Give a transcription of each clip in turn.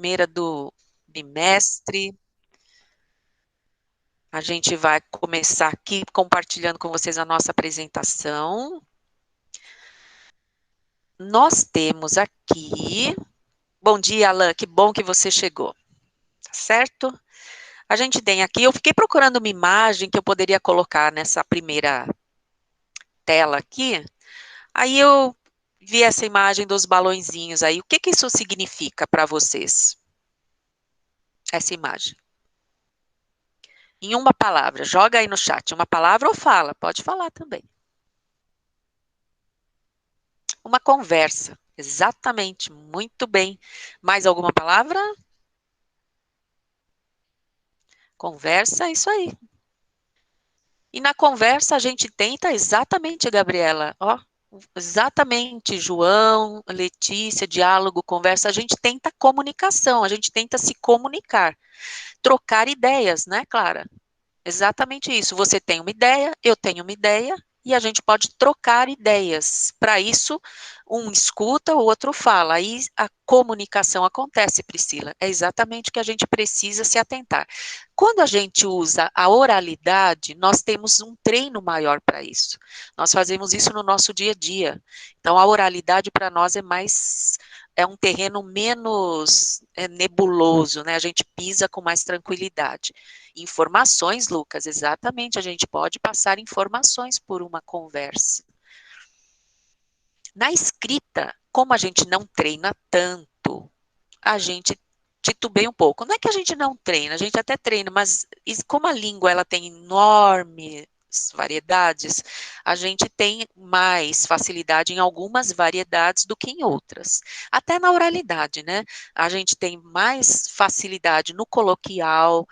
primeira do bimestre. A gente vai começar aqui compartilhando com vocês a nossa apresentação. Nós temos aqui... Bom dia, Alan, que bom que você chegou, tá certo? A gente tem aqui, eu fiquei procurando uma imagem que eu poderia colocar nessa primeira tela aqui, aí eu vi essa imagem dos balõezinhos aí. O que que isso significa para vocês? Essa imagem. Em uma palavra, joga aí no chat, uma palavra ou fala, pode falar também. Uma conversa, exatamente, muito bem. Mais alguma palavra? Conversa, isso aí. E na conversa a gente tenta exatamente, Gabriela, ó, exatamente, João, Letícia, diálogo, conversa, a gente tenta comunicação, a gente tenta se comunicar, trocar ideias, né, Clara? Exatamente isso. Você tem uma ideia, eu tenho uma ideia, e a gente pode trocar ideias. Para isso, um escuta, o outro fala. Aí a comunicação acontece, Priscila. É exatamente o que a gente precisa se atentar. Quando a gente usa a oralidade, nós temos um treino maior para isso. Nós fazemos isso no nosso dia a dia. Então, a oralidade para nós é um terreno menos nebuloso, né? A gente pisa com mais tranquilidade. Informações, Lucas, exatamente, a gente pode passar informações por uma conversa. Na escrita, como a gente não treina tanto, a gente titubeia um pouco. Não é que a gente não treina, a gente até treina, mas como a língua ela tem enormes variedades, a gente tem mais facilidade em algumas variedades do que em outras. Até na oralidade, né? A gente tem mais facilidade no coloquial,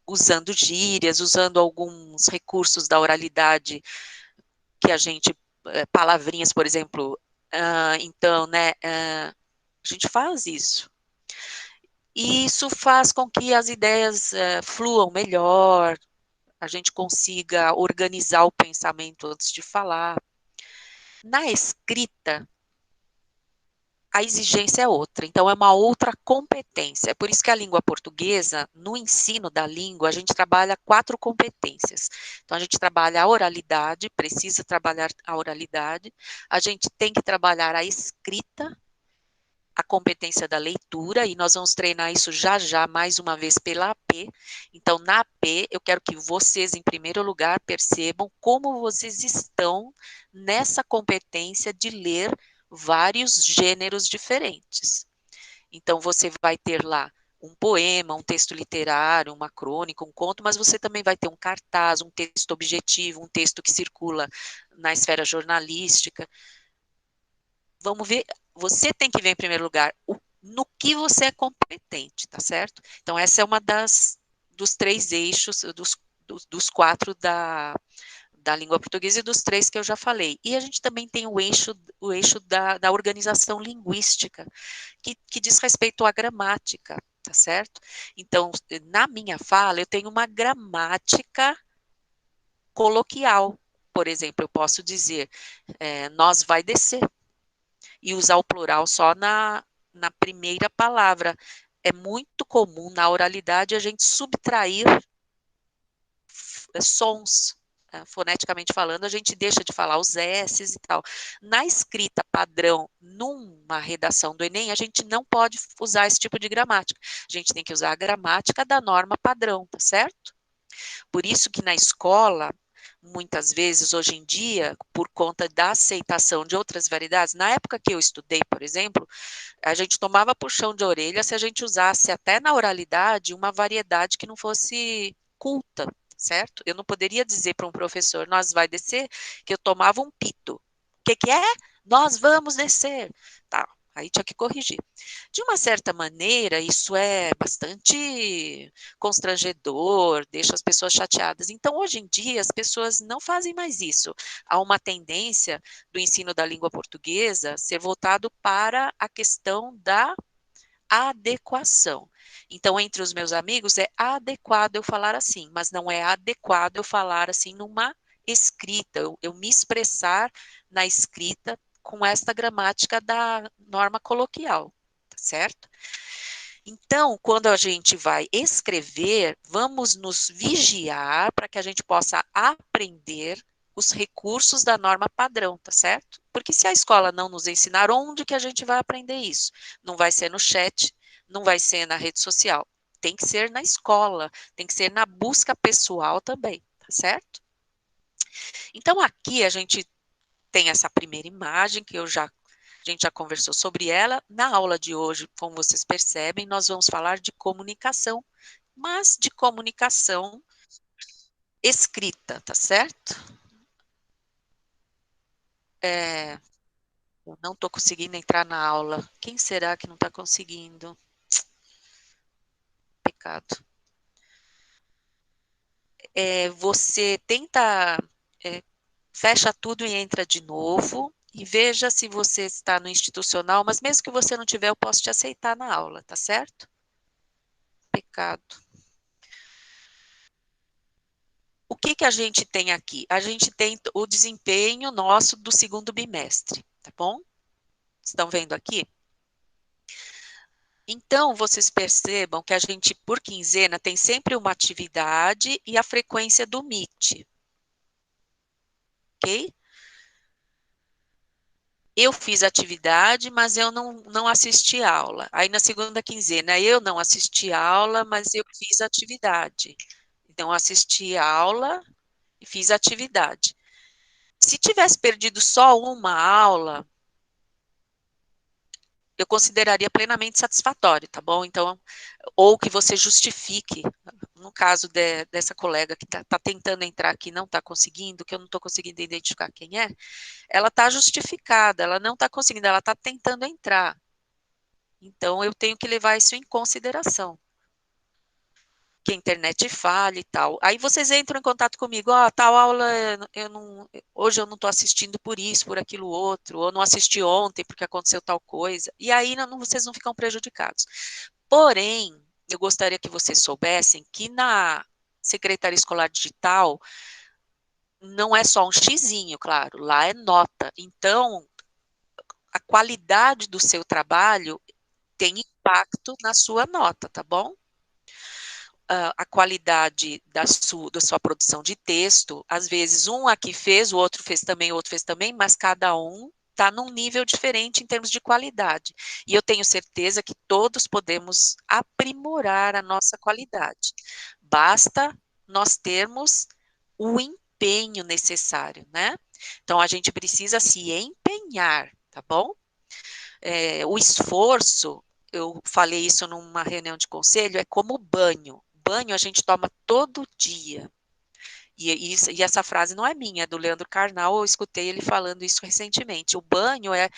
usando gírias, usando alguns recursos da oralidade que a gente, palavrinhas, por exemplo, então, né, a gente faz isso. E isso faz com que as ideias fluam melhor, a gente consiga organizar o pensamento antes de falar. Na escrita, a exigência é outra, então é uma outra competência. É por isso que a língua portuguesa, no ensino da língua, a gente trabalha 4 competências. Então, a gente trabalha a oralidade, precisa trabalhar a oralidade, a gente tem que trabalhar a escrita, a competência da leitura, e nós vamos treinar isso já já, mais uma vez, pela AP. Então, na AP, eu quero que vocês, em primeiro lugar, percebam como vocês estão nessa competência de ler vários gêneros diferentes. Então, você vai ter lá um poema, um texto literário, uma crônica, um conto, mas você também vai ter um cartaz, um texto objetivo, um texto que circula na esfera jornalística. Vamos ver, você tem que ver em primeiro lugar no que você é competente, tá certo? Então, essa é uma dos 3 eixos, dos 4 da língua portuguesa e dos 3 que eu já falei. E a gente também tem o eixo da organização linguística, que diz respeito à gramática, tá certo? Então, na minha fala, eu tenho uma gramática coloquial. Por exemplo, eu posso dizer, nós vai descer, e usar o plural só na primeira palavra. É muito comum na oralidade a gente subtrair sons, foneticamente falando, a gente deixa de falar os S's e tal. Na escrita padrão, numa redação do Enem, a gente não pode usar esse tipo de gramática. A gente tem que usar a gramática da norma padrão, tá certo? Por isso que na escola, muitas vezes, hoje em dia, por conta da aceitação de outras variedades, na época que eu estudei, por exemplo, a gente tomava puxão de orelha se a gente usasse até na oralidade uma variedade que não fosse culta, certo? Eu não poderia dizer para um professor, nós vai descer, que eu tomava um pito. O que é? Nós vamos descer. Tá, aí tinha que corrigir. De uma certa maneira, isso é bastante constrangedor, deixa as pessoas chateadas. Então, hoje em dia, as pessoas não fazem mais isso. Há uma tendência do ensino da língua portuguesa ser voltado para a questão da adequação. Então, entre os meus amigos, é adequado eu falar assim, mas não é adequado eu falar assim numa escrita, eu me expressar na escrita com esta gramática da norma coloquial, tá certo? Então, quando a gente vai escrever, vamos nos vigiar para que a gente possa aprender os recursos da norma padrão, tá certo? Porque se a escola não nos ensinar, onde que a gente vai aprender isso? Não vai ser no chat, não vai ser na rede social. Tem que ser na escola, tem que ser na busca pessoal também, tá certo? Então, aqui a gente tem essa primeira imagem que a gente já conversou sobre ela. Na aula de hoje, como vocês percebem, nós vamos falar de comunicação, mas de comunicação escrita, tá certo? É, eu não estou conseguindo entrar na aula. Quem será que não está conseguindo? Pecado. Você tenta, é, fecha tudo e entra de novo. E veja se você está no institucional, mas mesmo que você não tiver, eu posso te aceitar na aula, tá certo? Pecado. O que que a gente tem aqui? A gente tem o desempenho nosso do segundo bimestre, tá bom? Estão vendo aqui? Então, vocês percebam que a gente, por quinzena, tem sempre uma atividade e a frequência do Meet, ok? Eu fiz atividade, mas eu não assisti aula. Aí, na segunda quinzena, eu não assisti aula, mas eu fiz atividade. Então, assisti aula e fiz atividade. Se tivesse perdido só uma aula, eu consideraria plenamente satisfatório, tá bom? Então, ou que você justifique, no caso dessa colega que está tentando entrar aqui e não está conseguindo, que eu não estou conseguindo identificar quem é, ela está justificada, ela não está conseguindo, ela está tentando entrar. Então, eu tenho que levar isso em consideração. Que a internet falha e tal. Aí vocês entram em contato comigo, tal aula eu não, hoje eu não estou assistindo por isso, por aquilo outro, ou não assisti ontem porque aconteceu tal coisa. E aí vocês não ficam prejudicados. Porém, eu gostaria que vocês soubessem que na Secretaria Escolar Digital não é só um xizinho, claro, lá é nota. Então, a qualidade do seu trabalho tem impacto na sua nota, tá bom? A qualidade da sua produção de texto, às vezes um aqui fez, o outro fez também, mas cada um está num nível diferente em termos de qualidade. E eu tenho certeza que todos podemos aprimorar a nossa qualidade. Basta nós termos o empenho necessário, né? Então a gente precisa se empenhar, tá bom? O esforço, eu falei isso numa reunião de conselho, é como banho. Banho a gente toma todo dia. E essa frase não é minha, é do Leandro Carnal, eu escutei ele falando isso recentemente. O banho é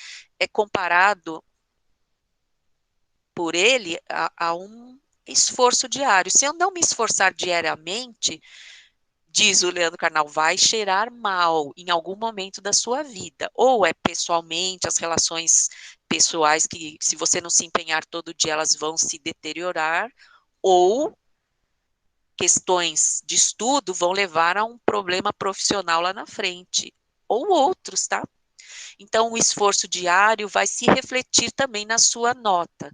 comparado por ele a um esforço diário. Se eu não me esforçar diariamente, diz o Leandro Carnal, vai cheirar mal em algum momento da sua vida. Ou é pessoalmente, as relações pessoais que, se você não se empenhar todo dia, elas vão se deteriorar, ou questões de estudo vão levar a um problema profissional lá na frente, ou outros, tá? Então, o esforço diário vai se refletir também na sua nota.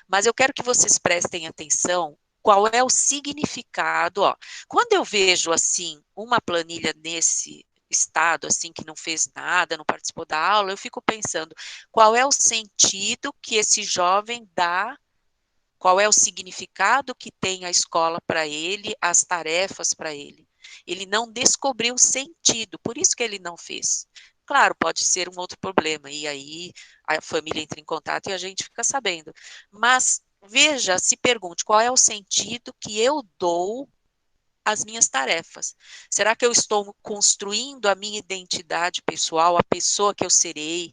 Mas eu quero que vocês prestem atenção qual é o significado. Ó. Quando eu vejo, assim, uma planilha nesse estado, assim, que não fez nada, não participou da aula, eu fico pensando qual é o sentido que esse jovem dá, qual é o significado que tem a escola para ele, as tarefas para ele. Ele não descobriu sentido, por isso que ele não fez. Claro, pode ser um outro problema, e aí a família entra em contato e a gente fica sabendo. Mas veja, se pergunte qual é o sentido que eu dou às minhas tarefas. Será que eu estou construindo a minha identidade pessoal, a pessoa que eu serei,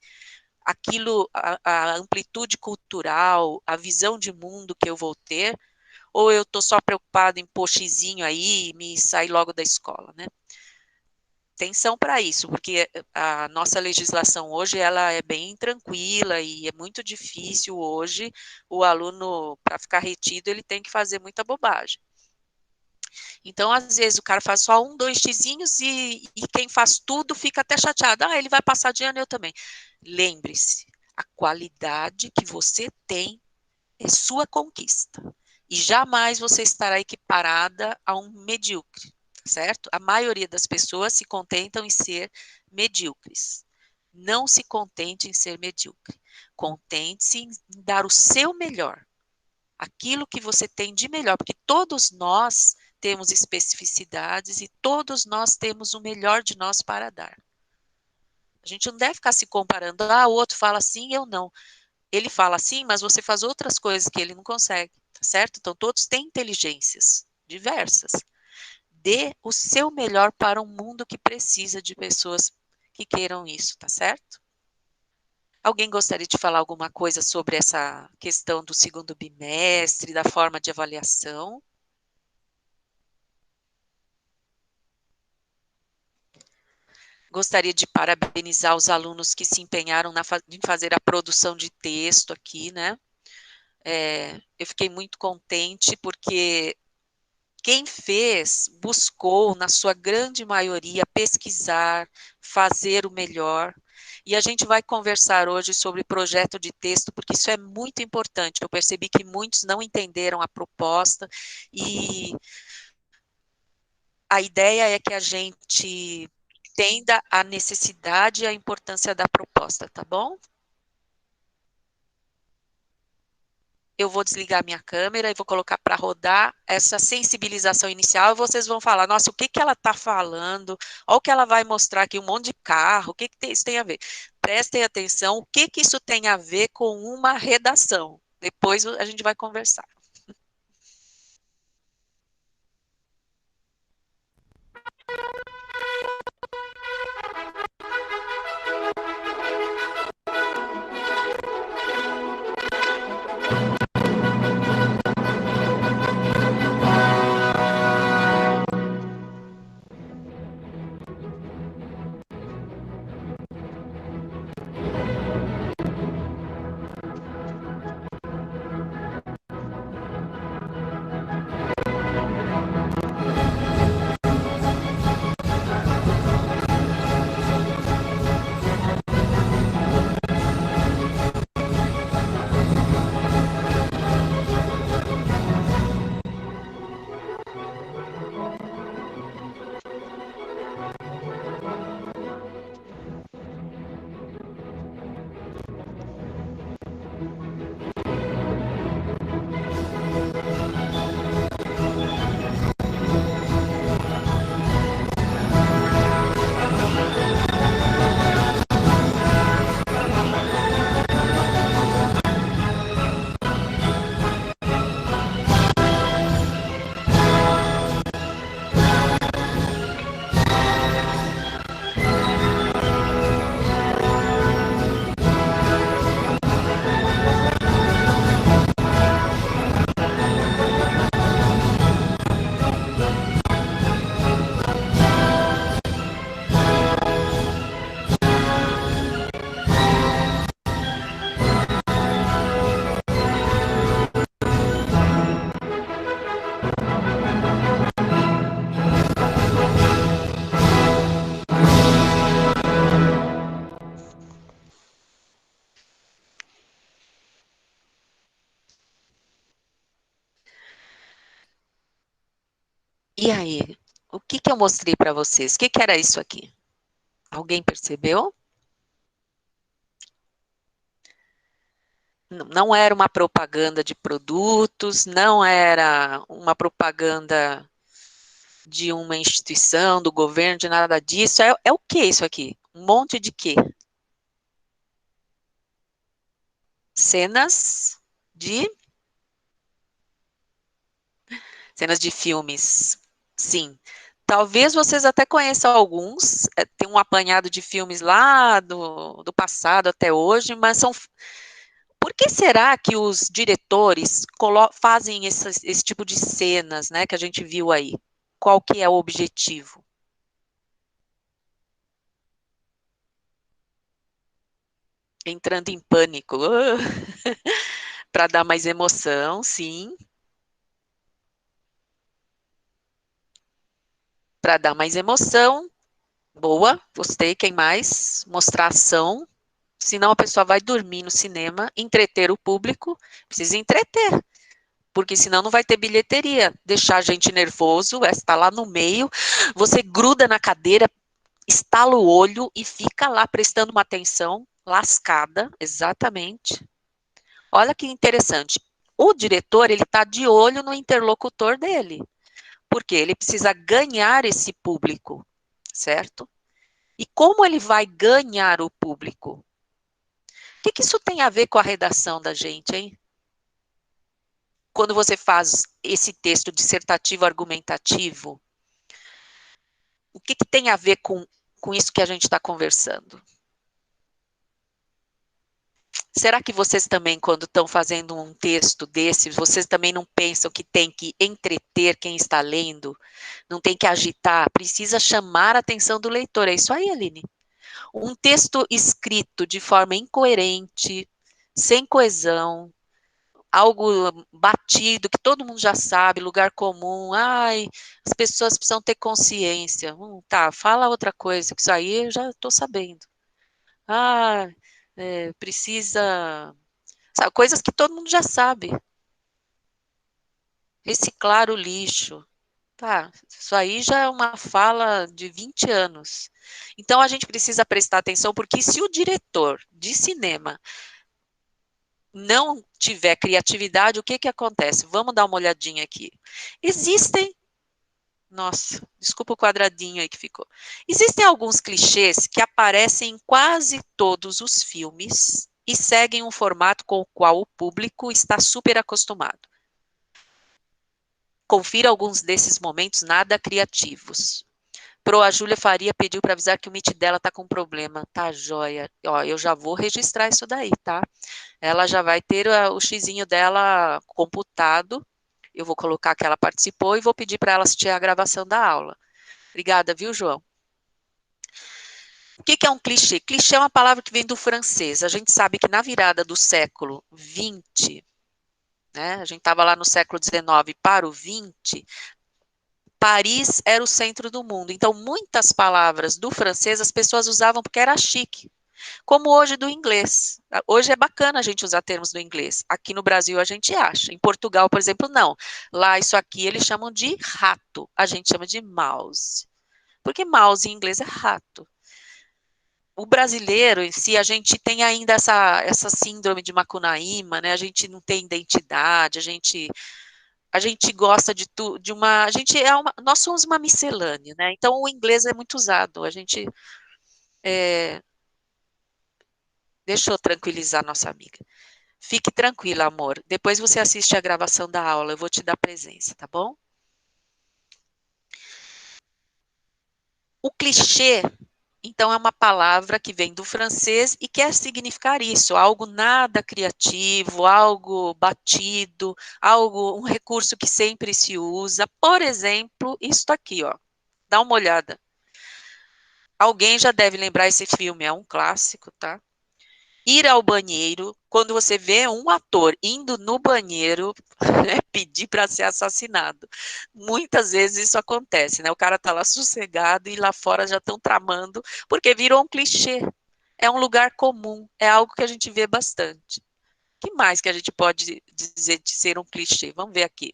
aquilo, a amplitude cultural, a visão de mundo que eu vou ter, ou eu estou só preocupada em pôr xizinho aí e me sair logo da escola, né? Atenção para isso, porque a nossa legislação hoje ela é bem tranquila e é muito difícil hoje o aluno, para ficar retido, ele tem que fazer muita bobagem. Então, às vezes, o cara faz só um, dois xizinhos e quem faz tudo fica até chateado. Ah, ele vai passar de ano, eu também. Lembre-se, a qualidade que você tem é sua conquista. E jamais você estará equiparada a um medíocre, certo? A maioria das pessoas se contentam em ser medíocres. Não se contente em ser medíocre. Contente-se em dar o seu melhor, aquilo que você tem de melhor, porque todos nós temos especificidades e todos nós temos o melhor de nós para dar. A gente não deve ficar se comparando, o outro fala assim, eu não. Ele fala assim, mas você faz outras coisas que ele não consegue, tá certo? Então, todos têm inteligências diversas. Dê o seu melhor para um mundo que precisa de pessoas que queiram isso, tá certo? Alguém gostaria de falar alguma coisa sobre essa questão do segundo bimestre, da forma de avaliação? Gostaria de parabenizar os alunos que se empenharam em fazer a produção de texto aqui, né? Eu fiquei muito contente porque quem fez buscou, na sua grande maioria, pesquisar, fazer o melhor. E a gente vai conversar hoje sobre projeto de texto, porque isso é muito importante. Eu percebi que muitos não entenderam a proposta e a ideia é que a gente entenda a necessidade e a importância da proposta, tá bom? Eu vou desligar minha câmera e vou colocar para rodar essa sensibilização inicial e vocês vão falar, nossa, o que que ela está falando? Olha o que ela vai mostrar aqui, um monte de carro, o que que isso tem a ver? Prestem atenção, o que que isso tem a ver com uma redação? Depois a gente vai conversar. E aí, o que que eu mostrei para vocês? O que que era isso aqui? Alguém percebeu? Não era uma propaganda de produtos, não era uma propaganda de uma instituição, do governo, de nada disso. É o que isso aqui? Um monte de quê? Cenas de cenas de filmes. Sim. Talvez vocês até conheçam alguns, tem um apanhado de filmes lá do passado até hoje, mas são. Por que será que os diretores fazem esse tipo de cenas, né, que a gente viu aí? Qual que é o objetivo? Entrando em pânico. Para dar mais emoção, sim. Para dar mais emoção. Boa, gostei. Quem mais? Mostrar ação. Senão a pessoa vai dormir no cinema, entreter o público, precisa entreter, porque senão não vai ter bilheteria. Deixar a gente nervoso, está lá no meio, você gruda na cadeira, estala o olho e fica lá prestando uma atenção lascada, exatamente. Olha que interessante. O diretor, ele está de olho no interlocutor dele, porque ele precisa ganhar esse público, certo? E como ele vai ganhar o público? O que isso tem a ver com a redação da gente, hein? Quando você faz esse texto dissertativo argumentativo, o que tem a ver com isso que a gente está conversando? Será que vocês também, quando estão fazendo um texto desse, vocês também não pensam que tem que entreter quem está lendo? Não tem que agitar? Precisa chamar a atenção do leitor. É isso aí, Aline. Um texto escrito de forma incoerente, sem coesão, algo batido, que todo mundo já sabe, lugar comum, ai, as pessoas precisam ter consciência. Tá, fala outra coisa, que isso aí eu já estou sabendo. Ah, precisa. Sabe, coisas que todo mundo já sabe. Reciclar o lixo. Tá, isso aí já é uma fala de 20 anos. Então a gente precisa prestar atenção, porque se o diretor de cinema não tiver criatividade, o que acontece? Vamos dar uma olhadinha aqui. Existem, nossa, desculpa o quadradinho aí que ficou. Existem alguns clichês que aparecem em quase todos os filmes e seguem um formato com o qual o público está super acostumado. Confira alguns desses momentos nada criativos. A Júlia Faria pediu para avisar que o Meet dela tá com problema. Tá, joia. Ó, eu já vou registrar isso daí, tá? Ela já vai ter o xizinho dela computado. Eu vou colocar que ela participou e vou pedir para ela assistir a gravação da aula. Obrigada, viu, João? O que é um clichê? Clichê é uma palavra que vem do francês. A gente sabe que na virada do século XX, né, a gente estava lá no século XIX para o XX, Paris era o centro do mundo. Então, muitas palavras do francês as pessoas usavam porque era chique. Como hoje do inglês. Hoje é bacana a gente usar termos do inglês. Aqui no Brasil a gente acha. Em Portugal, por exemplo, não. Lá isso aqui eles chamam de rato. A gente chama de mouse. Porque mouse em inglês é rato. O brasileiro em si, a gente tem ainda essa síndrome de Macunaíma, né? A gente não tem identidade, a gente gosta de uma, a gente é uma, nós somos uma miscelânea, né? Então o inglês é muito usado. A gente deixa eu tranquilizar nossa amiga. Fique tranquila, amor. Depois você assiste a gravação da aula, eu vou te dar presença, tá bom? O clichê, então, é uma palavra que vem do francês e quer significar isso, algo nada criativo, algo batido, um recurso que sempre se usa. Por exemplo, isso aqui, ó. Dá uma olhada. Alguém já deve lembrar esse filme, é um clássico, tá? Ir ao banheiro, quando você vê um ator indo no banheiro, é pedir para ser assassinado. Muitas vezes isso acontece, né? O cara tá lá sossegado e lá fora já estão tramando, porque virou um clichê. É um lugar comum, é algo que a gente vê bastante. O que mais que a gente pode dizer de ser um clichê? Vamos ver aqui.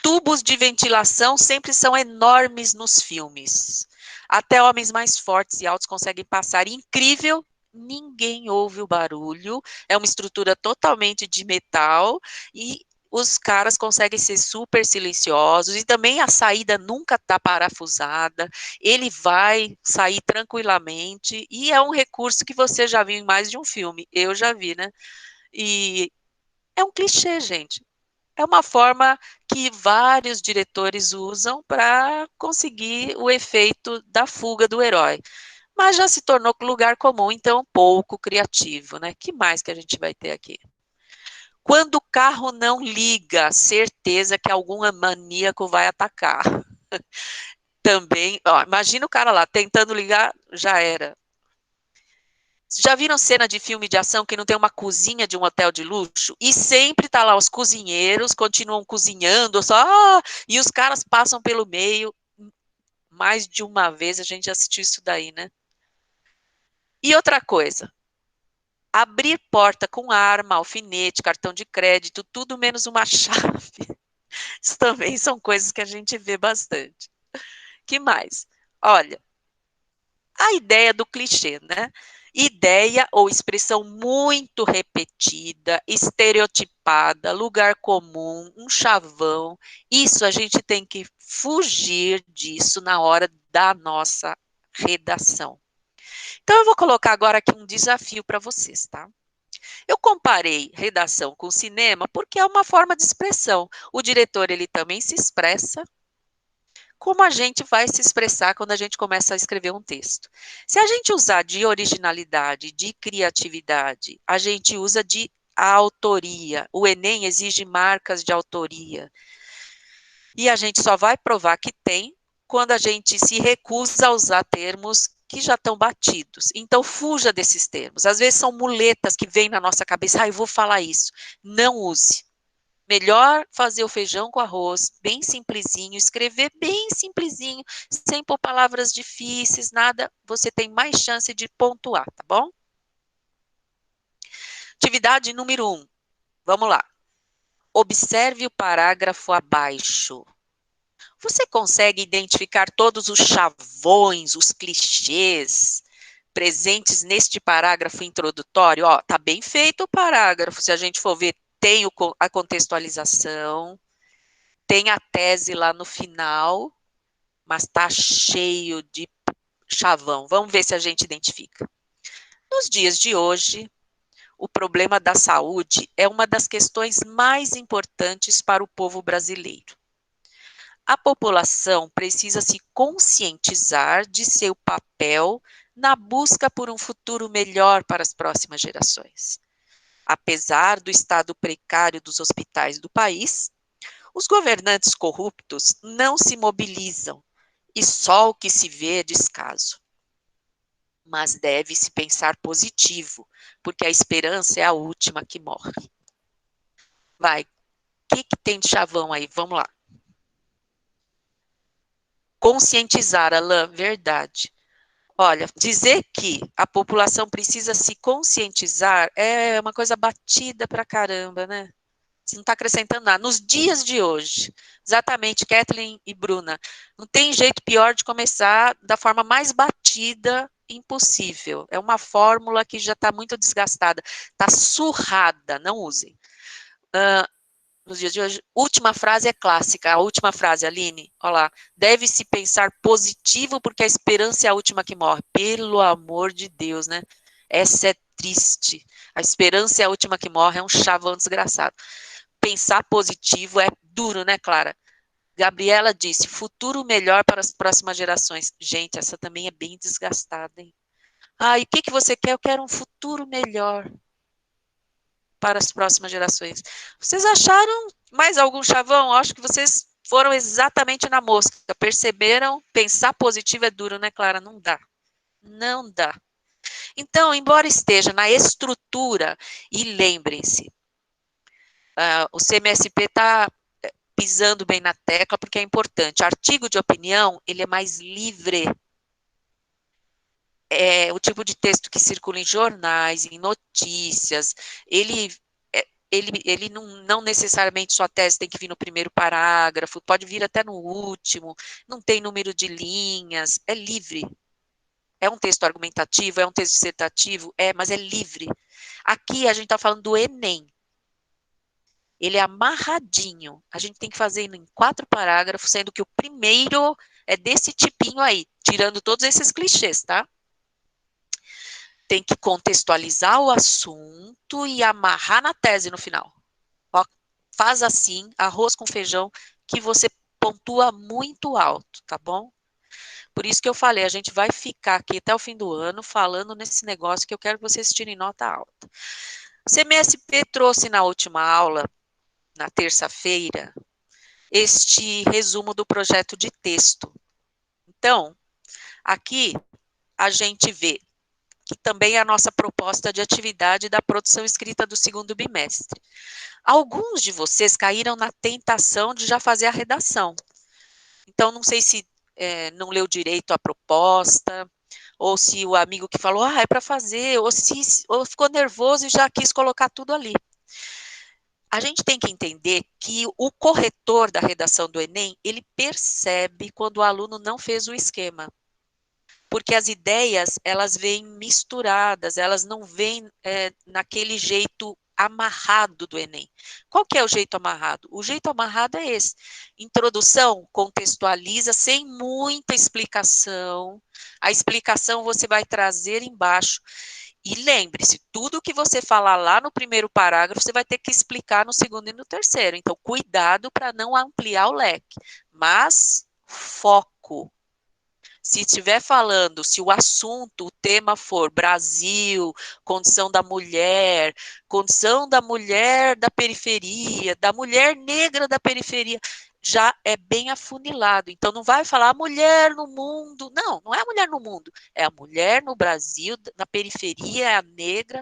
Tubos de ventilação sempre são enormes nos filmes. Até homens mais fortes e altos conseguem passar. Incrível, ninguém ouve o barulho. É uma estrutura totalmente de metal e os caras conseguem ser super silenciosos e também a saída nunca está parafusada. Ele vai sair tranquilamente e é um recurso que você já viu em mais de um filme. Eu já vi, né? E é um clichê, gente. É uma forma que vários diretores usam para conseguir o efeito da fuga do herói. Mas já se tornou lugar comum, então pouco criativo, né? Que mais que a gente vai ter aqui? Quando o carro não liga, certeza que algum maníaco vai atacar. Também, ó, imagina o cara lá tentando ligar, já era. Já viram cena de filme de ação que não tem uma cozinha de um hotel de luxo? E sempre tá lá os cozinheiros, continuam cozinhando, só, e os caras passam pelo meio. Mais de uma vez a gente assistiu isso daí, né? E outra coisa, abrir porta com arma, alfinete, cartão de crédito, tudo menos uma chave. Isso também são coisas que a gente vê bastante. Que mais? Olha, a ideia do clichê, né? Ideia ou expressão muito repetida, estereotipada, lugar comum, um chavão. Isso a gente tem que fugir disso na hora da nossa redação. Então eu vou colocar agora aqui um desafio para vocês, tá? Eu comparei redação com cinema porque é uma forma de expressão. O diretor ele também se expressa como a gente vai se expressar quando a gente começa a escrever um texto. Se a gente usar de originalidade, de criatividade, a gente usa de autoria. O Enem exige marcas de autoria. E a gente só vai provar que tem quando a gente se recusa a usar termos que já estão batidos. Então, fuja desses termos. Às vezes são muletas que vêm na nossa cabeça. Ah, eu vou falar isso. Não use. Melhor fazer o feijão com arroz, bem simplesinho, escrever bem simplesinho, sem pôr palavras difíceis, nada. Você tem mais chance de pontuar, tá bom? Atividade número 1. Vamos lá. Observe o parágrafo abaixo. Você consegue identificar todos os chavões, os clichês presentes neste parágrafo introdutório? Ó, tá bem feito o parágrafo, se a gente for ver, tem a contextualização, tem a tese lá no final, mas tá cheio de chavão. Vamos ver se a gente identifica. Nos dias de hoje, o problema da saúde é uma das questões mais importantes para o povo brasileiro. A população precisa se conscientizar de seu papel na busca por um futuro melhor para as próximas gerações. Apesar do estado precário dos hospitais do país, os governantes corruptos não se mobilizam e só o que se vê é descaso. Mas deve-se pensar positivo, porque a esperança é a última que morre. Vai, o que tem de chavão aí? Vamos lá. Conscientizar, Alain, verdade. Olha, dizer que a população precisa se conscientizar é uma coisa batida pra caramba, né? Você não está acrescentando nada. Nos dias de hoje, exatamente, Kathleen e Bruna, não tem jeito pior de começar da forma mais batida impossível. É uma fórmula que já está muito desgastada, está surrada, não usem. Nos dias de hoje, última frase é clássica, a última frase, Aline, olha lá, deve-se pensar positivo porque a esperança é a última que morre. Pelo amor de Deus, né? Essa é triste. A esperança é a última que morre, é um chavão desgraçado. Pensar positivo é duro, né, Clara? Gabriela disse, futuro melhor para as próximas gerações. Gente, essa também é bem desgastada, hein? Ah, e o que você quer? Eu quero um futuro melhor para as próximas gerações. Vocês acharam mais algum chavão? Acho que vocês foram exatamente na mosca. Perceberam? Pensar positivo é duro, né, Clara? Não dá. Não dá. Então, embora esteja na estrutura, e lembrem-se, o CMSP está pisando bem na tecla, porque é importante. Artigo de opinião, ele é mais livre. É o tipo de texto que circula em jornais, em notícias, ele não necessariamente sua tese tem que vir no primeiro parágrafo, pode vir até no último, não tem número de linhas, é livre. É um texto argumentativo, é um texto dissertativo, mas é livre. Aqui a gente está falando do Enem. Ele é amarradinho. A gente tem que fazer em 4 parágrafos, sendo que o primeiro é desse tipinho aí, tirando todos esses clichês, tá? Tem que contextualizar o assunto e amarrar na tese no final. Ó, faz assim, arroz com feijão, que você pontua muito alto, tá bom? Por isso que eu falei, a gente vai ficar aqui até o fim do ano falando nesse negócio que eu quero que vocês tirem nota alta. O CMSP trouxe na última aula, na terça-feira, este resumo do projeto de texto. Então, aqui a gente vê que também é a nossa proposta de atividade da produção escrita do segundo bimestre. Alguns de vocês caíram na tentação de já fazer a redação. Então, não sei se não leu direito a proposta, ou se o amigo que falou, é para fazer, ou ficou nervoso e já quis colocar tudo ali. A gente tem que entender que o corretor da redação do Enem, ele percebe quando o aluno não fez o esquema. Porque as ideias, elas vêm misturadas, elas não vêm naquele jeito amarrado do Enem. Qual que é o jeito amarrado? O jeito amarrado é esse. Introdução, contextualiza sem muita explicação. A explicação você vai trazer embaixo. E lembre-se, tudo que você falar lá no primeiro parágrafo, você vai ter que explicar no segundo e no terceiro. Então, cuidado para não ampliar o leque. Mas, foco. Se estiver falando, se o assunto, o tema for Brasil, condição da mulher da periferia, da mulher negra da periferia, já é bem afunilado. Então, não vai falar a mulher no mundo. Não, não é a mulher no mundo. É a mulher no Brasil, na periferia, é a negra,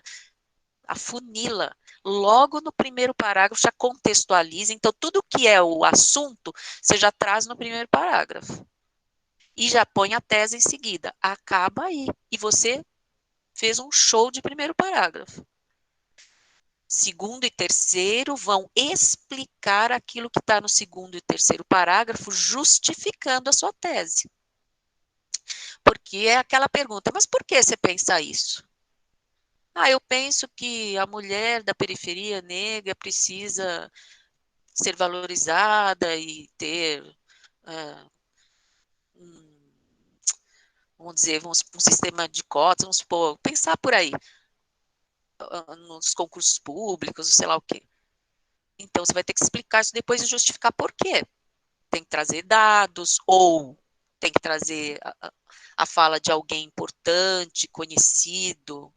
afunila. Logo no primeiro parágrafo, já contextualiza. Então, tudo que é o assunto, você já traz no primeiro parágrafo. E já põe a tese em seguida. Acaba aí. E você fez um show de primeiro parágrafo. Segundo e terceiro vão explicar aquilo que está no segundo e terceiro parágrafo, justificando a sua tese. Porque é aquela pergunta, mas por que você pensa isso? Eu penso que a mulher da periferia negra precisa ser valorizada e ter um, vamos dizer, um sistema de cotas, vamos supor, pensar por aí, nos concursos públicos, sei lá o quê. Então, você vai ter que explicar isso depois e justificar por quê. Tem que trazer dados, ou tem que trazer a fala de alguém importante, conhecido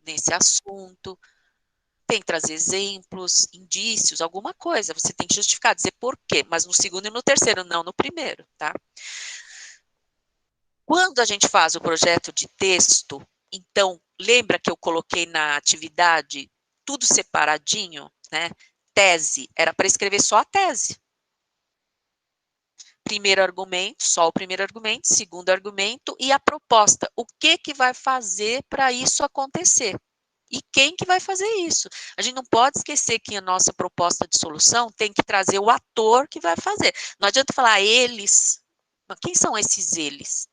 nesse assunto, tem que trazer exemplos, indícios, alguma coisa. Você tem que justificar, dizer por quê, mas no segundo e no terceiro, não no primeiro, tá? Quando a gente faz o projeto de texto, então, lembra que eu coloquei na atividade tudo separadinho, né? Tese, era para escrever só a tese. Primeiro argumento, só o primeiro argumento, segundo argumento e a proposta. O que vai fazer para isso acontecer? E quem que vai fazer isso? A gente não pode esquecer que a nossa proposta de solução tem que trazer o ator que vai fazer. Não adianta falar eles. Mas quem são esses eles?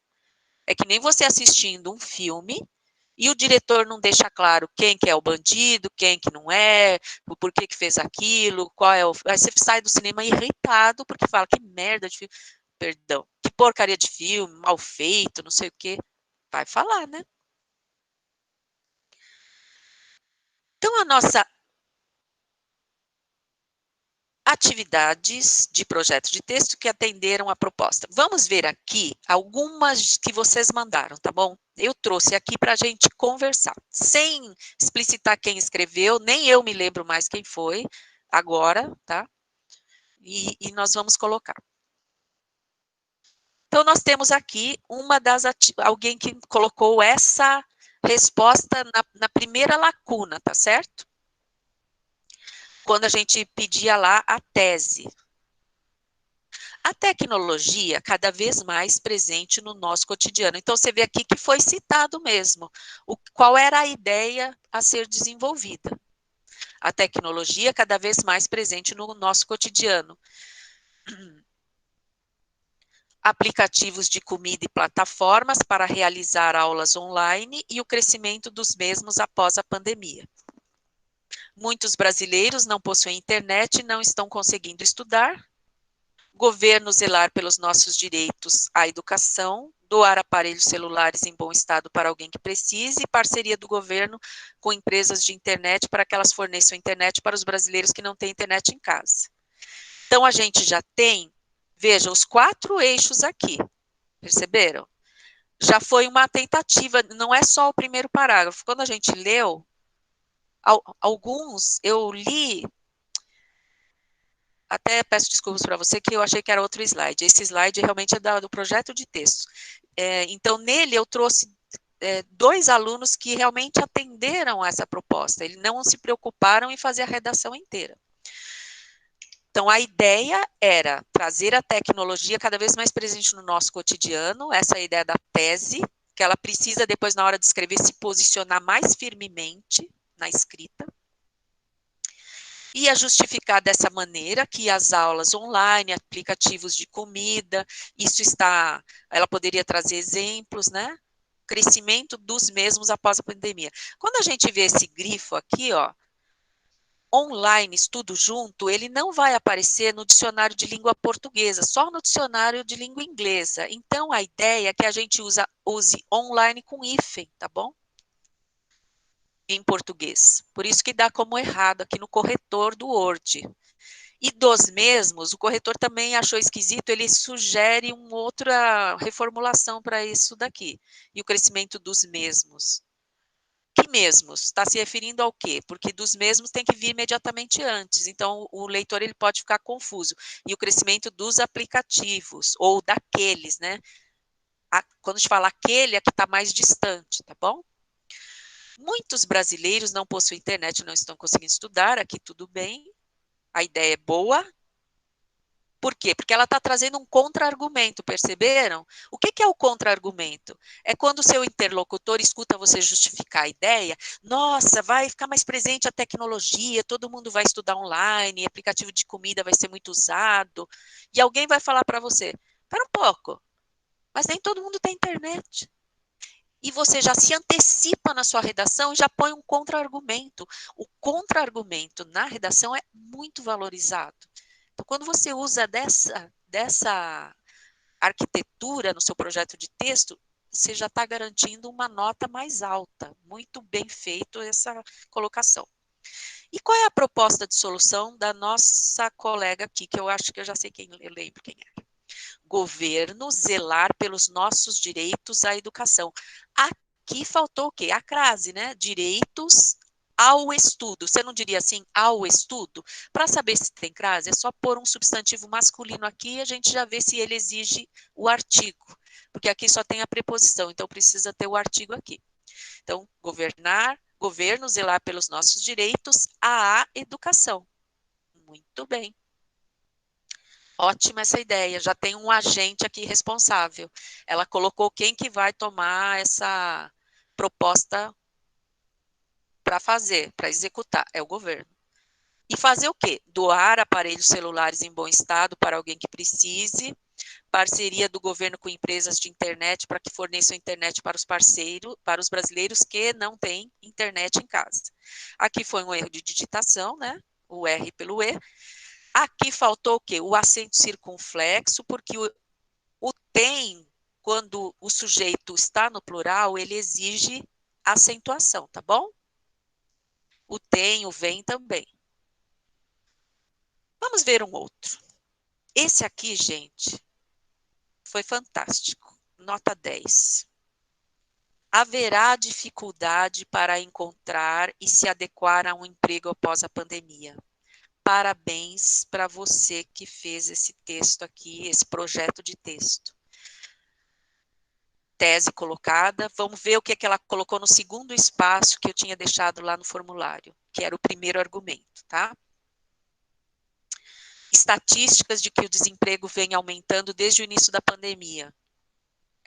É que nem você assistindo um filme e o diretor não deixa claro quem que é o bandido, quem que não é, por que que fez aquilo, qual é o... Aí você sai do cinema irritado porque fala, que merda de filme, perdão, que porcaria de filme, mal feito, não sei o quê. Vai falar, né? Então, a nossa atividades de projeto de texto que atenderam a proposta. Vamos ver aqui algumas que vocês mandaram, tá bom? Eu trouxe aqui para a gente conversar, sem explicitar quem escreveu, nem eu me lembro mais quem foi, agora, tá? E nós vamos colocar. Então, nós temos aqui alguém que colocou essa resposta na primeira lacuna, tá certo? Quando a gente pedia lá a tese. A tecnologia cada vez mais presente no nosso cotidiano. Então, você vê aqui que foi citado mesmo. Qual era a ideia a ser desenvolvida? A tecnologia cada vez mais presente no nosso cotidiano. Aplicativos de comida e plataformas para realizar aulas online e o crescimento dos mesmos após a pandemia. Muitos brasileiros não possuem internet e não estão conseguindo estudar. Governo zelar pelos nossos direitos à educação, doar aparelhos celulares em bom estado para alguém que precise e parceria do governo com empresas de internet para que elas forneçam internet para os brasileiros que não têm internet em casa. Então, a gente já tem, veja, os 4 eixos aqui, perceberam? Já foi uma tentativa, não é só o primeiro parágrafo. Quando a gente leu, alguns eu li, até peço desculpas para você, que eu achei que era outro slide. Esse slide realmente é do projeto de texto. Então, nele eu trouxe 2 alunos que realmente atenderam a essa proposta. Eles não se preocuparam em fazer a redação inteira. Então, a ideia era trazer a tecnologia cada vez mais presente no nosso cotidiano, essa é a ideia da tese, que ela precisa depois, na hora de escrever, se posicionar mais firmemente na escrita. Ia justificar dessa maneira que as aulas online, aplicativos de comida, isso está, ela poderia trazer exemplos, né? Crescimento dos mesmos após a pandemia. Quando a gente vê esse grifo aqui, ó, online, estudo junto, ele não vai aparecer no dicionário de língua portuguesa, só no dicionário de língua inglesa. Então, a ideia é que a gente use online com hífen, tá bom? Em português. Por isso que dá como errado aqui no corretor do Word. E dos mesmos, o corretor também achou esquisito, ele sugere uma outra reformulação para isso daqui. E o crescimento dos mesmos. Que mesmos? Está se referindo ao quê? Porque dos mesmos tem que vir imediatamente antes. Então, o leitor ele pode ficar confuso. E o crescimento dos aplicativos, ou daqueles, né? Quando a gente fala aquele, é que está mais distante, tá bom? Muitos brasileiros não possuem internet, não estão conseguindo estudar, aqui tudo bem. A ideia é boa. Por quê? Porque ela está trazendo um contra-argumento, perceberam? O que é o contra-argumento? É quando o seu interlocutor escuta você justificar a ideia, nossa, vai ficar mais presente a tecnologia, todo mundo vai estudar online, aplicativo de comida vai ser muito usado, e alguém vai falar para você, espera um pouco, mas nem todo mundo tem internet. E você já se antecipa na sua redação e já põe um contra-argumento. O contra-argumento na redação é muito valorizado. Então, quando você usa dessa arquitetura no seu projeto de texto, você já está garantindo uma nota mais alta. Muito bem feito essa colocação. E qual é a proposta de solução da nossa colega aqui, que eu acho que eu já sei quem, eu lembro quem é. Governo zelar pelos nossos direitos à educação. Aqui faltou o quê? A crase, né? Direitos ao estudo. Você não diria assim, ao estudo? Para saber se tem crase, é só pôr um substantivo masculino aqui e a gente já vê se ele exige o artigo. Porque aqui só tem a preposição, então precisa ter o artigo aqui. Então, governo zelar pelos nossos direitos à educação. Muito bem. Ótima essa ideia, já tem um agente aqui responsável. Ela colocou quem que vai tomar essa proposta para fazer, para executar, é o governo. E fazer o quê? Doar aparelhos celulares em bom estado para alguém que precise, parceria do governo com empresas de internet para que forneçam internet para os parceiros, para os brasileiros que não têm internet em casa. Aqui foi um erro de digitação, né? O R pelo E. Aqui faltou o quê? O acento circunflexo, porque o tem, quando o sujeito está no plural, ele exige acentuação, tá bom? O tem, o vem também. Vamos ver um outro. Esse aqui, gente, foi fantástico. Nota 10. Haverá dificuldade para encontrar e se adequar a um emprego após a pandemia. Parabéns para você que fez esse texto aqui, esse projeto de texto. Tese colocada, vamos ver o que, é que ela colocou no segundo espaço que eu tinha deixado lá no formulário, que era o primeiro argumento, tá? Estatísticas de que o desemprego vem aumentando desde o início da pandemia.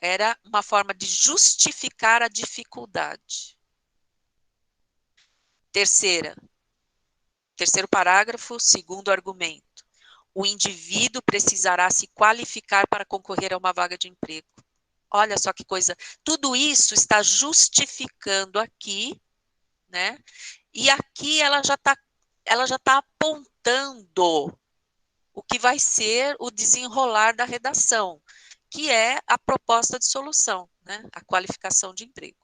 Era uma forma de justificar a dificuldade. Terceiro parágrafo, segundo argumento. O indivíduo precisará se qualificar para concorrer a uma vaga de emprego. Olha só que coisa. Tudo isso está justificando aqui, né? E aqui ela já tá apontando o que vai ser o desenrolar da redação, que é a proposta de solução, né? A qualificação de emprego.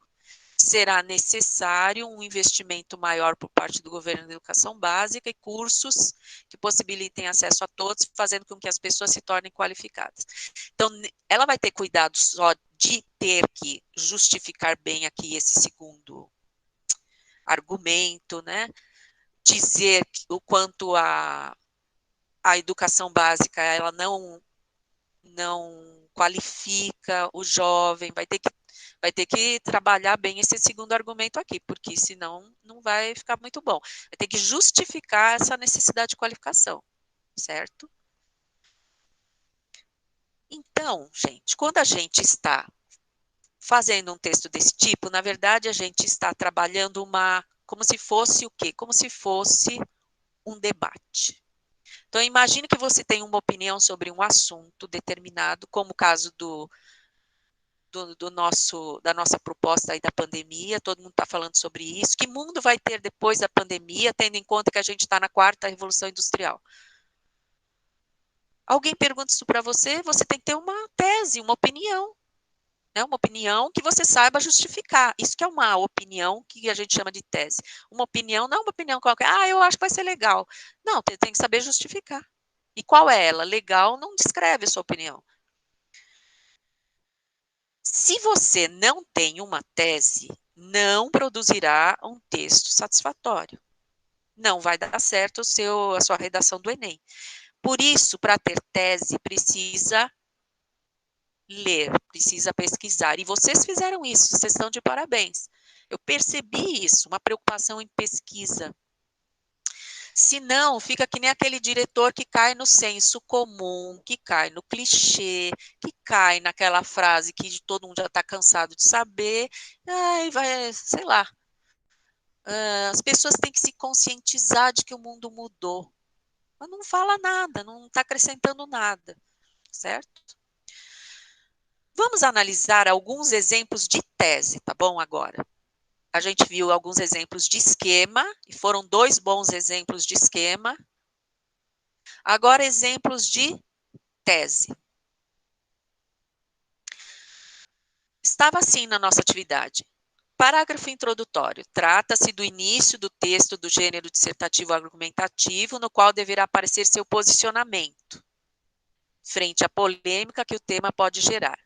Será necessário um investimento maior por parte do governo da educação básica e cursos que possibilitem acesso a todos, fazendo com que as pessoas se tornem qualificadas. Então, ela vai ter cuidado só de ter que justificar bem aqui esse segundo argumento, né? Dizer o quanto a educação básica ela não qualifica o jovem, vai ter que trabalhar bem esse segundo argumento aqui, porque senão não vai ficar muito bom. Vai ter que justificar essa necessidade de qualificação, certo? Então, gente, quando a gente está Fazendo um texto desse tipo, na verdade, a gente está trabalhando como se fosse o quê? Como se fosse um debate. Então, imagine que você tem uma opinião sobre um assunto determinado, como o caso da nossa proposta aí da pandemia, todo mundo está falando sobre isso. Que mundo vai ter depois da pandemia, tendo em conta que a gente está na quarta revolução industrial? Alguém pergunta isso para você, você tem que ter uma tese, uma opinião. Né? Uma opinião que você saiba justificar. Isso que é uma opinião que a gente chama de tese. Uma opinião não é uma opinião qualquer. Ah, eu acho que vai ser legal. Não, tem que saber justificar. E qual é ela? Legal não descreve a sua opinião. Se você não tem uma tese, não produzirá um texto satisfatório. Não vai dar certo a sua redação do Enem. Por isso, para ter tese, precisa ler, precisa pesquisar. E vocês fizeram isso, vocês estão de parabéns. Eu percebi isso, uma preocupação em pesquisa. Se não, fica que nem aquele diretor que cai no senso comum, que cai no clichê, que cai naquela frase que todo mundo já está cansado de saber, ai, vai, sei lá. As pessoas têm que se conscientizar de que o mundo mudou. Mas não fala nada, não está acrescentando nada, certo? Vamos analisar alguns exemplos de tese, tá bom? Agora, a gente viu alguns exemplos de esquema, e foram 2 bons exemplos de esquema. Agora, exemplos de tese. Estava assim na nossa atividade. Parágrafo introdutório. Trata-se do início do texto do gênero dissertativo argumentativo, no qual deverá aparecer seu posicionamento, frente à polêmica que o tema pode gerar.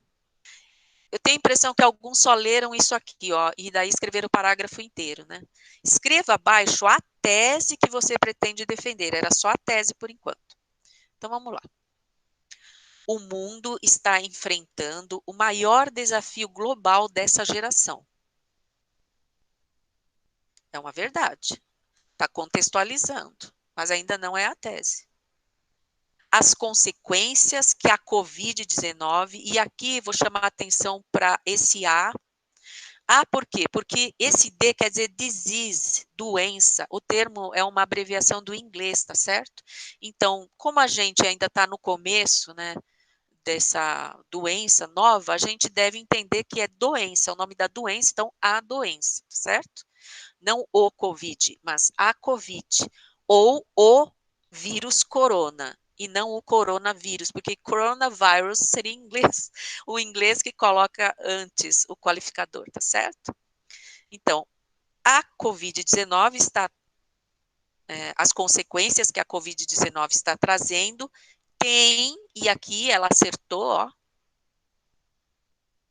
Eu tenho a impressão que alguns só leram isso aqui, ó, e daí escreveram o parágrafo inteiro, né? Escreva abaixo a tese que você pretende defender. Era só a tese por enquanto. Então, vamos lá. O mundo está enfrentando o maior desafio global dessa geração. É uma verdade. Está contextualizando, mas ainda não é a tese. As consequências que a Covid-19, e aqui vou chamar a atenção para esse A. Por quê? Porque esse D quer dizer disease, doença. O termo é uma abreviação do inglês, tá certo? Então, como a gente ainda está no começo, né, dessa doença nova, a gente deve entender que é doença, é o nome da doença, então a doença, certo? Não o Covid, mas a Covid, ou o vírus corona, e não o coronavírus, porque coronavirus seria em inglês, o inglês que coloca antes o qualificador, tá certo? Então, a Covid-19 está, as consequências que a Covid-19 está trazendo, tem, e aqui ela acertou, ó,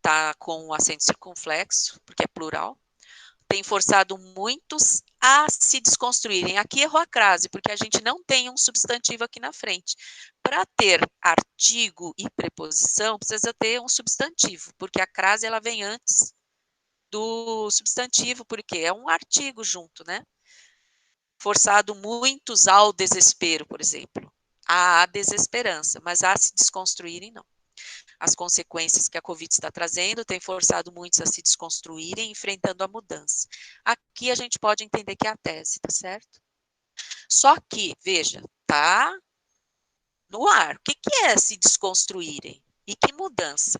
tá com o acento circunflexo, porque é plural, tem forçado muitos a se desconstruírem. Aqui errou a crase, porque a gente não tem um substantivo aqui na frente. Para ter artigo e preposição, precisa ter um substantivo, porque a crase ela vem antes do substantivo, porque é um artigo junto, né? Forçado muitos ao desespero, por exemplo. À desesperança, mas a se desconstruírem, não. As consequências que a Covid está trazendo têm forçado muitos a se desconstruírem, enfrentando a mudança. Aqui a gente pode entender que é a tese, tá certo? Só que, veja, tá no ar. O que é se desconstruírem? E que mudança?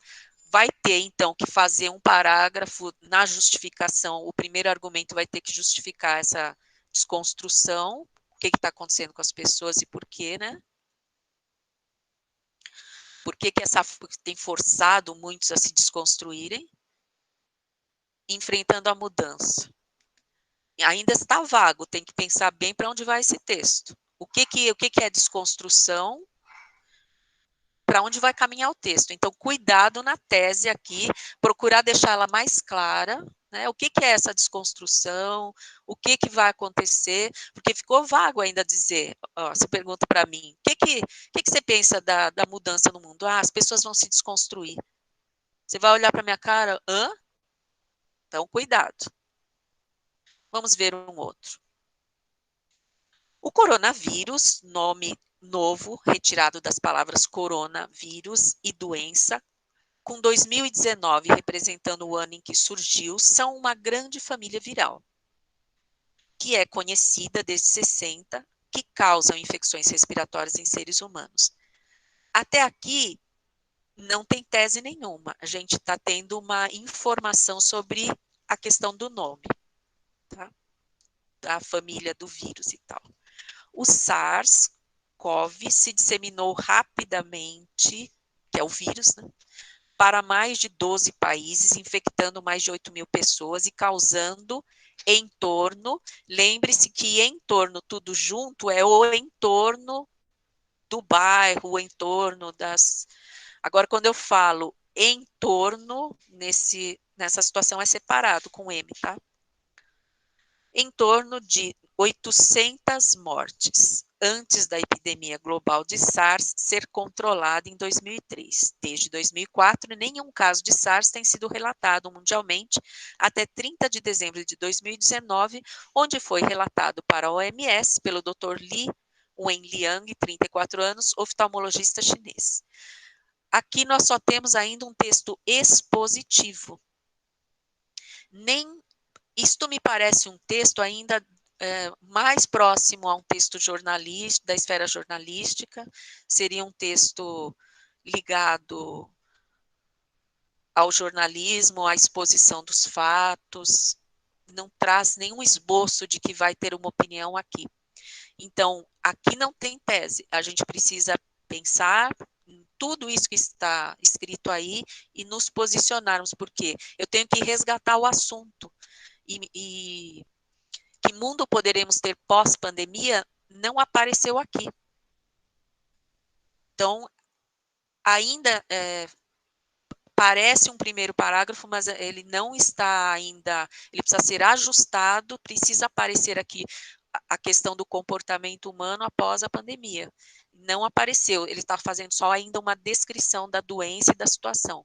Vai ter, então, que fazer um parágrafo na justificação. O primeiro argumento vai ter que justificar essa desconstrução, o que está acontecendo com as pessoas e por quê, né? Por que essa tem forçado muitos a se desconstruírem? Enfrentando a mudança. Ainda está vago, tem que pensar bem para onde vai esse texto. O que é desconstrução? Para onde vai caminhar o texto? Então, cuidado na tese aqui, procurar deixar ela mais clara, né? O que é essa desconstrução? O que vai acontecer? Porque ficou vago ainda dizer, ó, você pergunta para mim, o que você pensa da mudança no mundo? As pessoas vão se desconstruir. Você vai olhar para minha cara, hã? Então, cuidado. Vamos ver um outro. O coronavírus, nome novo, retirado das palavras coronavírus e doença, com 2019 representando o ano em que surgiu, são uma grande família viral, que é conhecida desde 60, que causam infecções respiratórias em seres humanos. Até aqui, não tem tese nenhuma. A gente está tendo uma informação sobre a questão do nome, tá? Da família do vírus e tal. O SARS-CoV se disseminou rapidamente, que é o vírus, né? Para mais de 12 países, infectando mais de 8 mil pessoas e causando em torno, lembre-se que em torno, tudo junto, é o entorno do bairro, o entorno das... Agora, quando eu falo entorno, nessa situação é separado com M, tá? Em torno de 800 mortes antes da epidemia global de SARS ser controlada em 2003. Desde 2004, nenhum caso de SARS tem sido relatado mundialmente até 30 de dezembro de 2019, onde foi relatado para a OMS pelo Dr. Li Wenliang, 34 anos, oftalmologista chinês. Aqui nós só temos ainda um texto expositivo. Isto me parece um texto ainda mais próximo a um texto jornalístico, da esfera jornalística, seria um texto ligado ao jornalismo, à exposição dos fatos, não traz nenhum esboço de que vai ter uma opinião aqui. Então, aqui não tem tese, a gente precisa pensar em tudo isso que está escrito aí e nos posicionarmos, porque eu tenho que resgatar o assunto. E que mundo poderemos ter pós-pandemia não apareceu aqui. Então, ainda parece um primeiro parágrafo, mas ele não está ainda, ele precisa ser ajustado, precisa aparecer aqui a questão do comportamento humano após a pandemia. Não apareceu, ele está fazendo só ainda uma descrição da doença e da situação.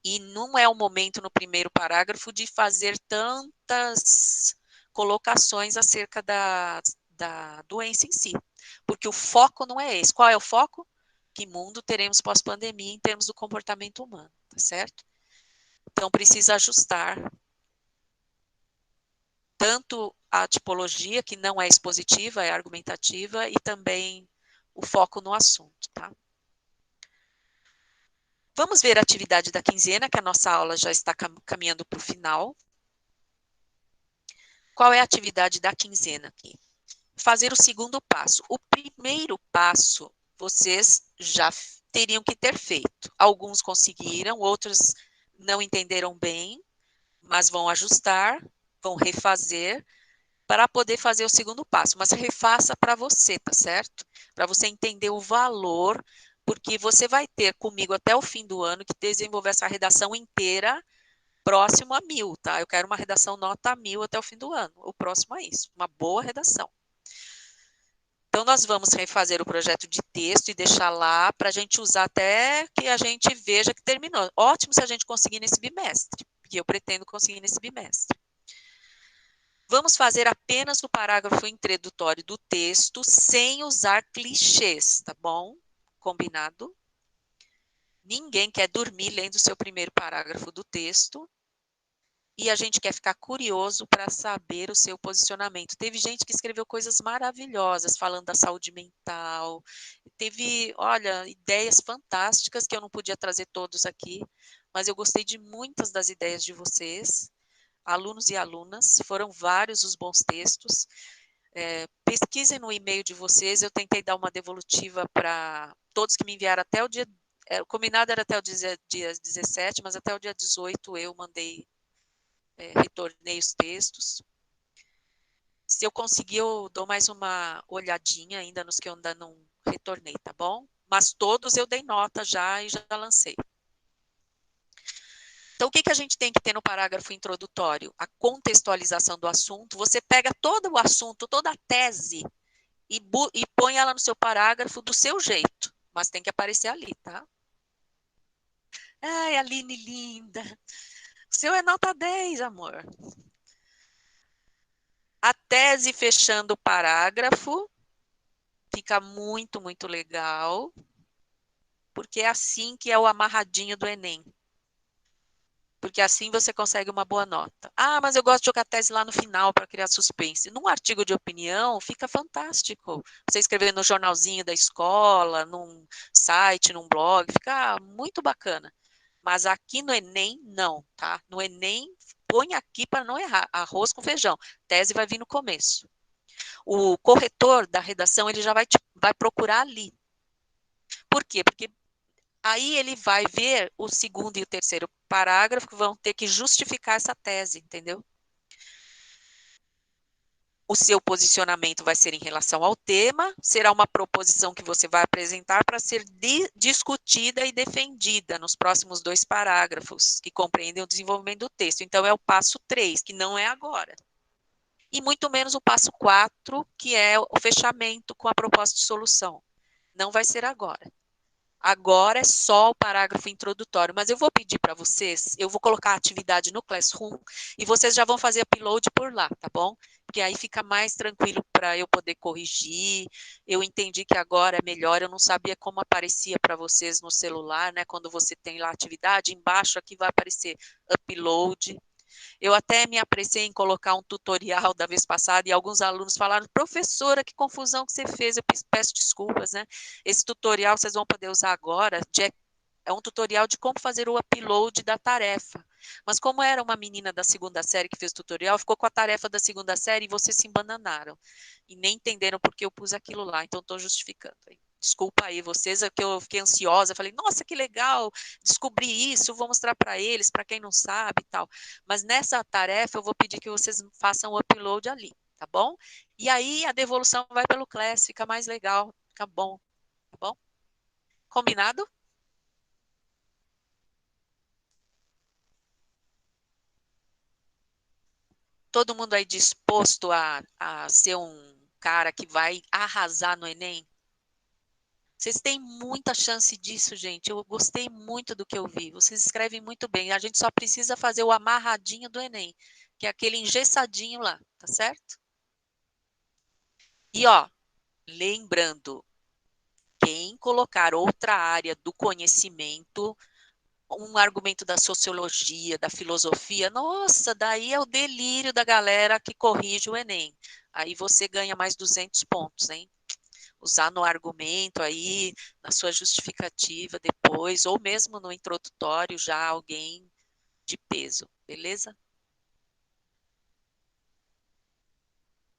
E não é o momento no primeiro parágrafo de fazer tantas colocações acerca da doença em si, porque o foco não é esse. Qual é o foco? Que mundo teremos pós-pandemia em termos do comportamento humano, tá certo? Então, precisa ajustar tanto a tipologia, que não é expositiva, é argumentativa, e também o foco no assunto, tá? Vamos ver a atividade da quinzena, que a nossa aula já está caminhando para o final. Qual é a atividade da quinzena aqui? Fazer o segundo passo. O primeiro passo, vocês já teriam que ter feito. Alguns conseguiram, outros não entenderam bem, mas vão ajustar, vão refazer, para poder fazer o segundo passo. Mas refaça para você, tá certo? Para você entender o valor, porque você vai ter comigo até o fim do ano que desenvolver essa redação inteira próximo a 1000, tá? Eu quero uma redação nota 1000 até o fim do ano. O próximo é isso, uma boa redação. Então, nós vamos refazer o projeto de texto e deixar lá para a gente usar até que a gente veja que terminou. Ótimo se a gente conseguir nesse bimestre, porque eu pretendo conseguir nesse bimestre. Vamos fazer apenas o parágrafo introdutório do texto, sem usar clichês, tá bom? Combinado? Ninguém quer dormir lendo o seu primeiro parágrafo do texto, e a gente quer ficar curioso para saber o seu posicionamento. Teve gente que escreveu coisas maravilhosas, falando da saúde mental, teve, olha, ideias fantásticas que eu não podia trazer todos aqui, mas eu gostei de muitas das ideias de vocês, alunos e alunas, foram vários os bons textos. Pesquisem no e-mail de vocês, eu tentei dar uma devolutiva para todos que me enviaram até o dia, o combinado era até o dia 17, mas até o dia 18 eu mandei, retornei os textos. Se eu conseguir, eu dou mais uma olhadinha ainda nos que eu ainda não retornei, tá bom? Mas todos eu dei nota já e já lancei. Então, o que a gente tem que ter no parágrafo introdutório? A contextualização do assunto. Você pega todo o assunto, toda a tese e põe ela no seu parágrafo do seu jeito, mas tem que aparecer ali, tá? Ai, Aline linda. O seu é nota 10, amor. A tese fechando o parágrafo fica muito, muito legal, porque é assim que é o amarradinho do Enem. porque assim você consegue uma boa nota. Ah, mas eu gosto de jogar a tese lá no final para criar suspense. Num artigo de opinião, fica fantástico. Você escrever no jornalzinho da escola, num site, num blog, fica muito bacana. Mas aqui no Enem, não, tá? No Enem, põe aqui para não errar. Arroz com feijão. Tese vai vir no começo. O corretor da redação, ele já vai procurar ali. Por quê? Porque aí ele vai ver o segundo e o terceiro parágrafo que vão ter que justificar essa tese, entendeu? O seu posicionamento vai ser em relação ao tema, será uma proposição que você vai apresentar para ser discutida e defendida nos próximos 2 parágrafos, que compreendem o desenvolvimento do texto. Então, é o passo 3, que não é agora. E muito menos o passo 4, que é o fechamento com a proposta de solução. Não vai ser agora. Agora é só o parágrafo introdutório, mas eu vou pedir para vocês, eu vou colocar a atividade no Classroom e vocês já vão fazer upload por lá, tá bom? Porque aí fica mais tranquilo para eu poder corrigir. Eu entendi que agora é melhor, eu não sabia como aparecia para vocês no celular, né? Quando você tem lá a atividade, embaixo aqui vai aparecer upload. Eu até me apressei em colocar um tutorial da vez passada e alguns alunos falaram, professora, que confusão que você fez, eu peço desculpas, né? Esse tutorial vocês vão poder usar agora, é um tutorial de como fazer o upload da tarefa. Mas como era uma menina da segunda série que fez o tutorial, ficou com a tarefa da segunda série e vocês se embananaram. E nem entenderam por que eu pus aquilo lá, então estou justificando. Desculpa aí vocês, é que eu fiquei ansiosa, falei, nossa, que legal, descobri isso, vou mostrar para eles, para quem não sabe e tal. Mas nessa tarefa eu vou pedir que vocês façam o upload ali, tá bom? E aí a devolução vai pelo Class, fica mais legal, fica bom, tá bom? Combinado? Todo mundo aí disposto a ser um cara que vai arrasar no Enem? Vocês têm muita chance disso, gente. Eu gostei muito do que eu vi. Vocês escrevem muito bem. A gente só precisa fazer o amarradinho do Enem, que é aquele engessadinho lá, tá certo? E ó, lembrando, quem colocar outra área do conhecimento, um argumento da sociologia, da filosofia, nossa, daí é o delírio da galera que corrige o Enem. Aí você ganha mais 200 pontos, hein? Usar no argumento aí, na sua justificativa depois, ou mesmo no introdutório já alguém de peso, beleza?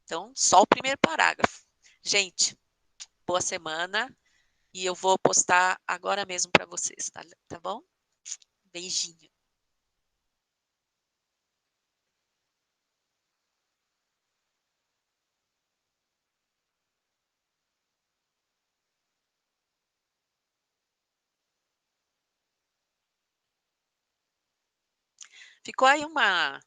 Então, só o primeiro parágrafo. Gente, boa semana e eu vou postar agora mesmo para vocês, tá bom? Beijinho. Ficou aí uma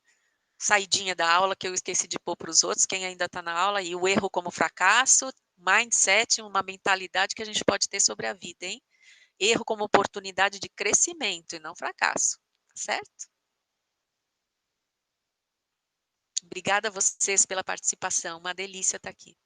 saidinha da aula que eu esqueci de pôr para os outros, quem ainda está na aula, e o erro como fracasso, mindset, uma mentalidade que a gente pode ter sobre a vida, hein? Erro como oportunidade de crescimento e não fracasso, tá certo? Obrigada a vocês pela participação, uma delícia estar aqui.